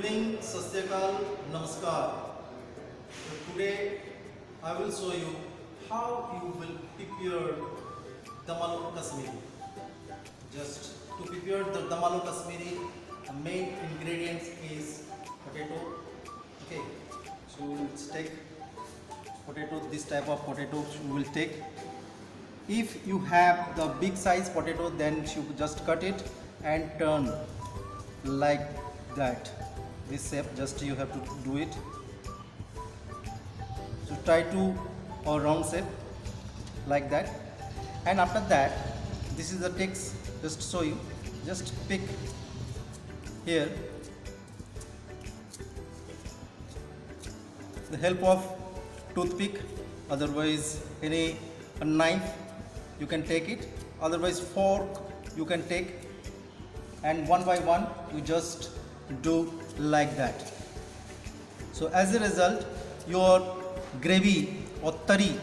evening, Sastyakal, Namaskar. Today I will show you how you will prepare Damalu Kashmiri. Just to prepare the Damalu Kashmiri, the main ingredients is potato. Okay, so let's take potato. This type of potato you will take. If you have the big size potato, then you just cut it and turn like that. This shape, just you have to do it. So try to a round shape like that, and after that, this is the text. Just show you. Just pick here the help of toothpick, otherwise any a knife you can take it, otherwise fork you can take, and one by one you just do like that. So as a result, your gravy or tari,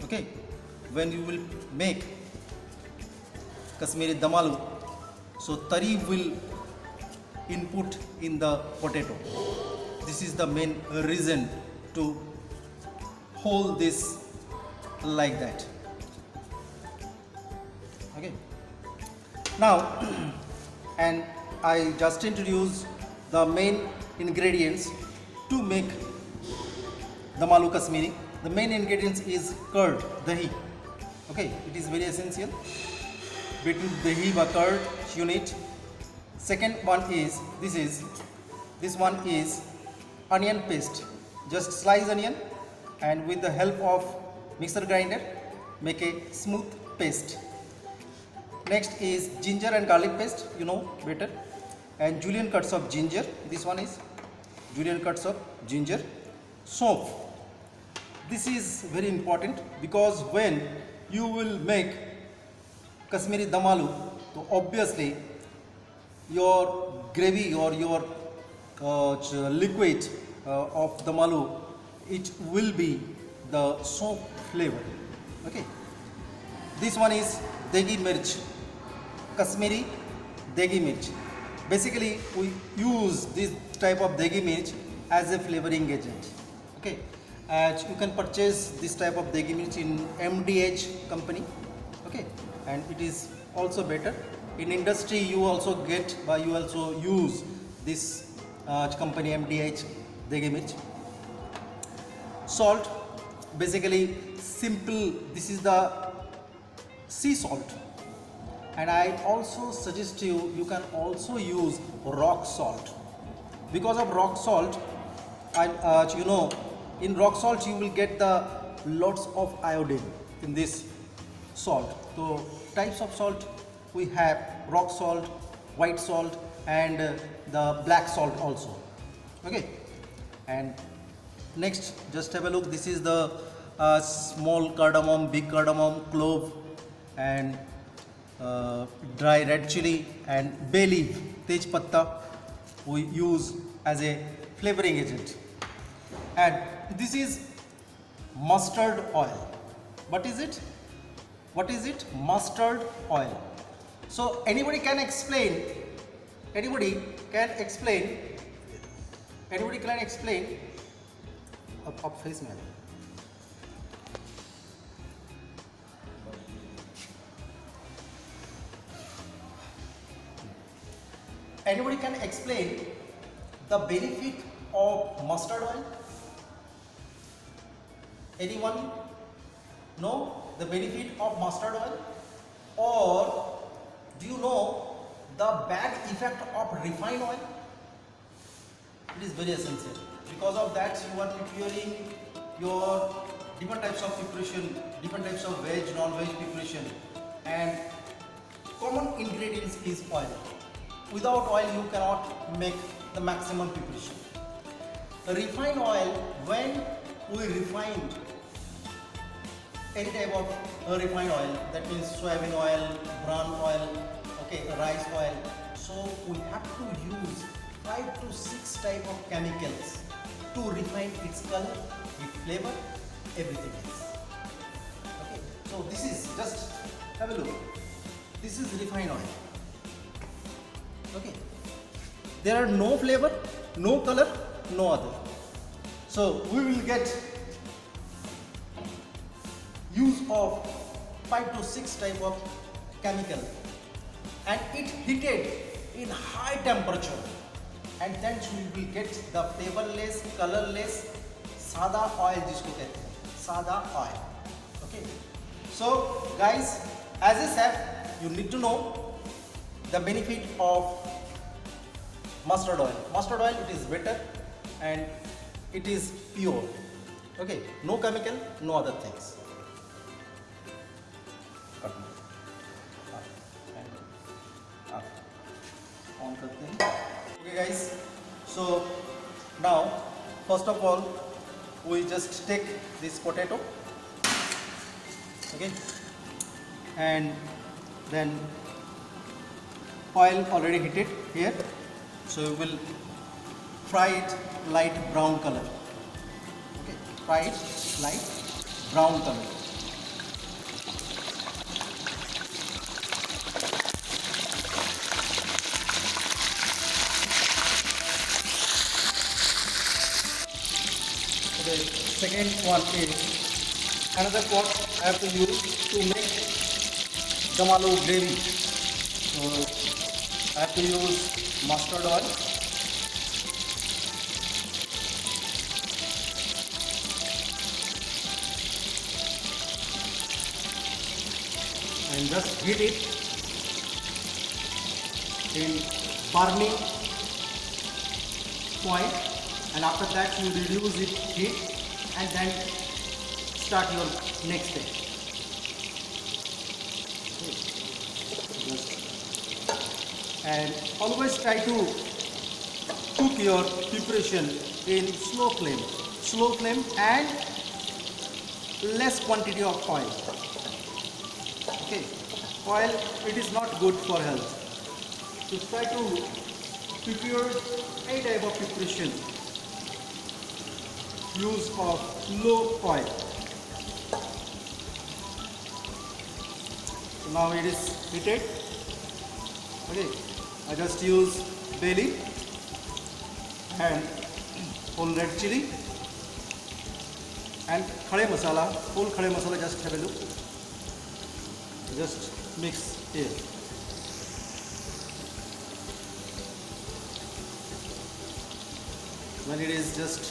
okay, when you will make Kashmiri Damalu, so tari will input in the potato. This is the main reason to hold this like that. Okay, now and I just introduce the main ingredients to make Damalu Kashmiri. The main ingredients is curd, dahi. Okay, it is very essential. Between dahi or curd you need. Second one is this one is onion paste. Just slice onion and with the help of mixer grinder make a smooth paste. Next is ginger and garlic paste, you know better, and julienne cuts of ginger. This one is julienne cuts of ginger. Soap. This is very important because when you will make Kashmiri Damalu, so obviously your gravy or your liquid of Damalu, it will be the soap flavor. Okay. This one is degi mirch, Kashmiri degi mirch. Basically, we use this type of degi mirch as a flavoring agent. Okay, and you can purchase this type of degi mirch in MDH company. Okay, and it is also better. In industry, you also get, you also use this company MDH degi mirch. Salt, basically simple. This is the sea salt. And I also suggest you can also use rock salt. Because of rock salt, you know, in rock salt you will get the lots of iodine in this salt. So types of salt we have: rock salt, white salt, and the black salt also. Okay, and next just have a look. This is the small cardamom, big cardamom, clove, and dry red chili, and bay leaf, tej patta we use as a flavoring agent. And this is mustard oil. What is it? What is it? Mustard oil. So anybody can explain? Anybody can explain? Anybody can explain? Up face man. Anybody can explain the benefit of mustard oil? Anyone know the benefit of mustard oil? Or do you know the bad effect of refined oil? It is very essential. Because of that, you are preparing your different types of preparation, different types of veg, non-veg preparation, and common ingredients is oil. Without oil, you cannot make the maximum preparation. Refined oil, when we refine any type of refined oil, that means soybean oil, bran oil, okay, rice oil, so we have to use 5 to 6 type of chemicals to refine its color, its flavor, everything else. Okay, so this is just have a look. This is refined oil. Okay, There are no flavor, no color, no other. So we will get use of 5 to 6 type of chemical, and it heated in high temperature, and then we will get the flavorless, colorless sada oil जिसको कहते हैं sada oil. Okay. So guys, as a chef, you need to know the benefit of mustard oil. Mustard oil, it is better and it is pure. Okay, no chemical, no other things. On करते हैं. Okay guys, so now first of all we just take this potato, okay, and then oil already heated here, so we will fry it light brown color. Okay, fry it light brown color. The second one is another pot I have to use to make dum aloo gravy. So I have to use mustard oil. And just heat it in burning point, and after that you reduce it heat and then start your next step. And always try to cook your preparation in slow flame and less quantity of oil. Okay, oil, it is not good for health. So try to prepare any type of preparation, use of low oil. So now it is heated. Okay, I just use bay leaf and whole red chili and khade masala, whole khade masala. Just have a look. Just mix here. When it is just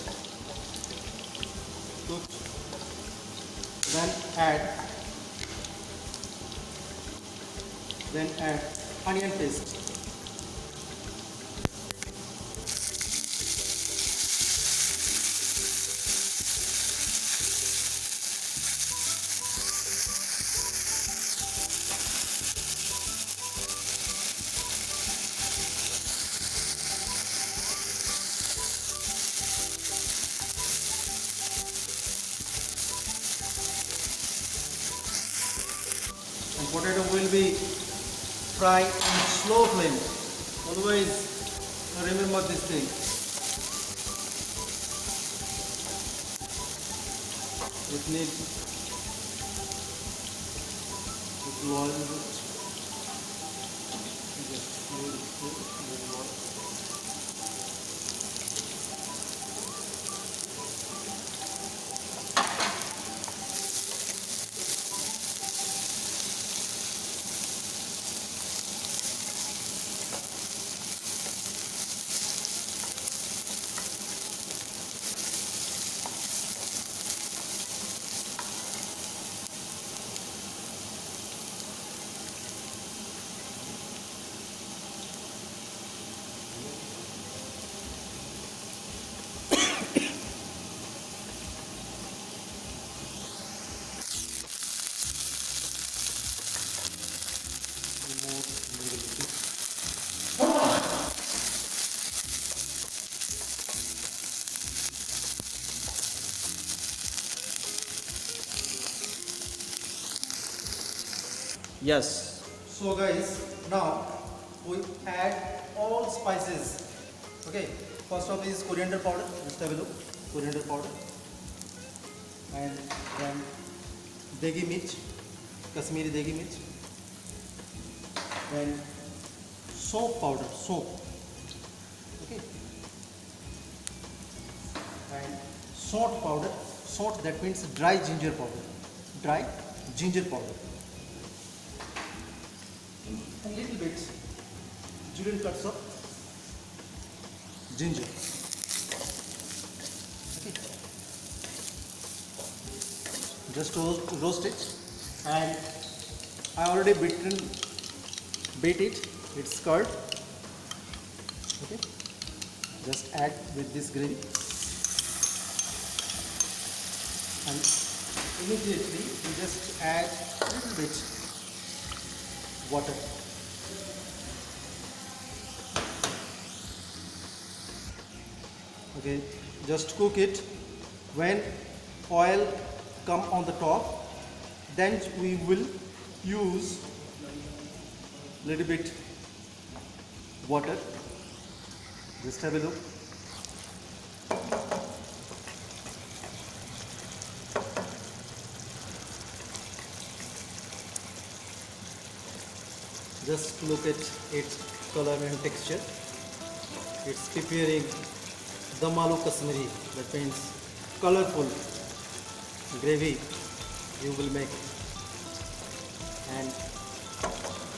cooked, then add onion paste. And potato will be fried in slow flame. Always remember this thing. It needs oil. Yes. So guys, now we add all spices. Okay. First of is coriander powder. Just have a look. Coriander powder. And then degi mirch, Kashmiri degi mirch. Then soap powder, soap. Okay. And salt powder. Salt, that means dry ginger powder. Dry ginger powder. A little bit julienne cuts of ginger. Okay. Just roast it, and I already beat it. It's curd. Okay. Just add with this gravy, and immediately you just add a little bit water. Okay, just cook it. When oil come on the top, then we will use little bit water. Just have a look. Just look at its color and texture. It's preparing dum aloo Kashmiri. That means colorful gravy you will make, and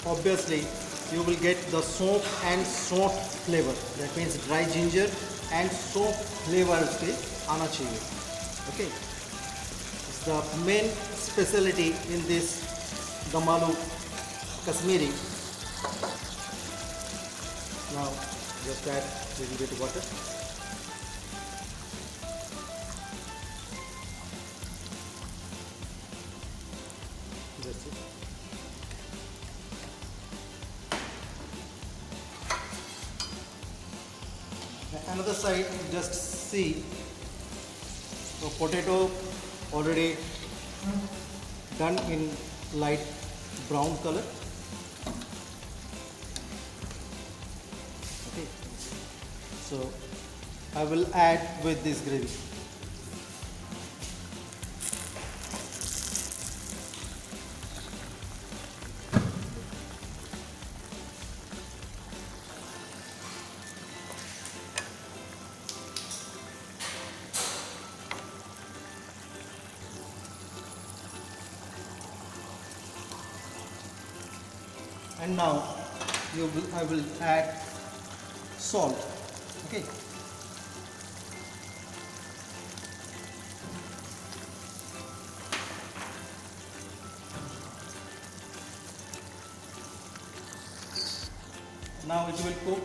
obviously you will get the soap and salt flavor. That means dry ginger and soap flavor से आना चाहिए. Okay, it's the main specialty in this dum aloo Kashmiri. Now just add a little bit of water. That's it. Another side, just see the potato already done in light brown color. Okay, so I will add with this gravy. And now I will add salt. Okay. Now it will cook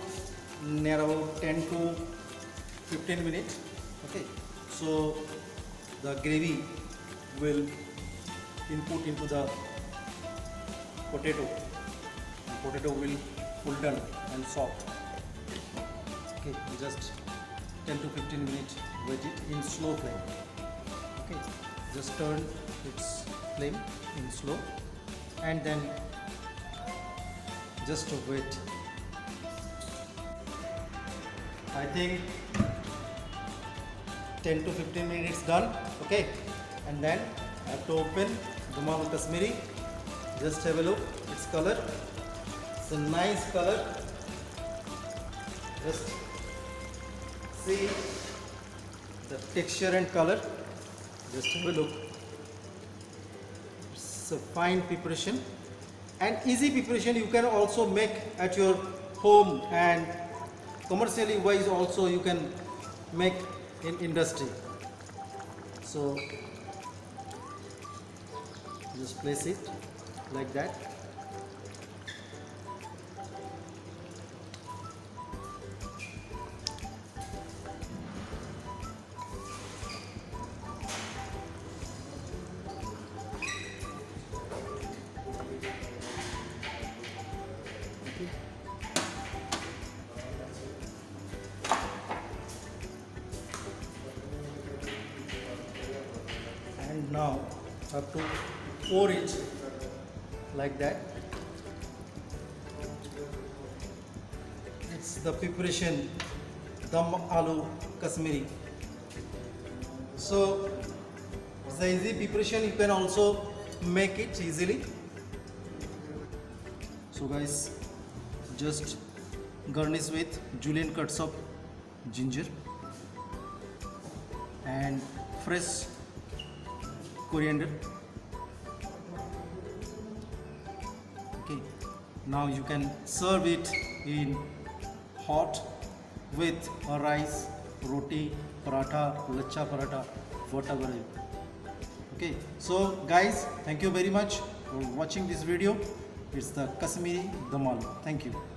near about 10 to 15 minutes. Okay. So the gravy will input into the potato. Potato will full done and soft. Okay, just 10 to 15 minutes wait it in slow flame. Okay, just turn its flame in slow, and then just wait. I think 10 to 15 minutes done. Okay, and then I have to open dum aloo Kashmiri. Just have a look its color. It's a nice color. Just see the texture and color. Just have a look. It's a fine preparation and easy preparation. You can also make at your home, and commercially wise also you can make in industry. So just place it like that. And now I have to pour it like that. It's the preparation dum aloo Kashmiri. So it's the easy preparation. You can also make it easily. So guys, just garnish with julienne cuts of ginger and fresh coriander. Okay, now you can serve it in hot with a rice, roti, paratha, lachha paratha, whatever. Okay, so guys, thank you very much for watching this video. It's the Kashmiri Dum Aloo. Thank you.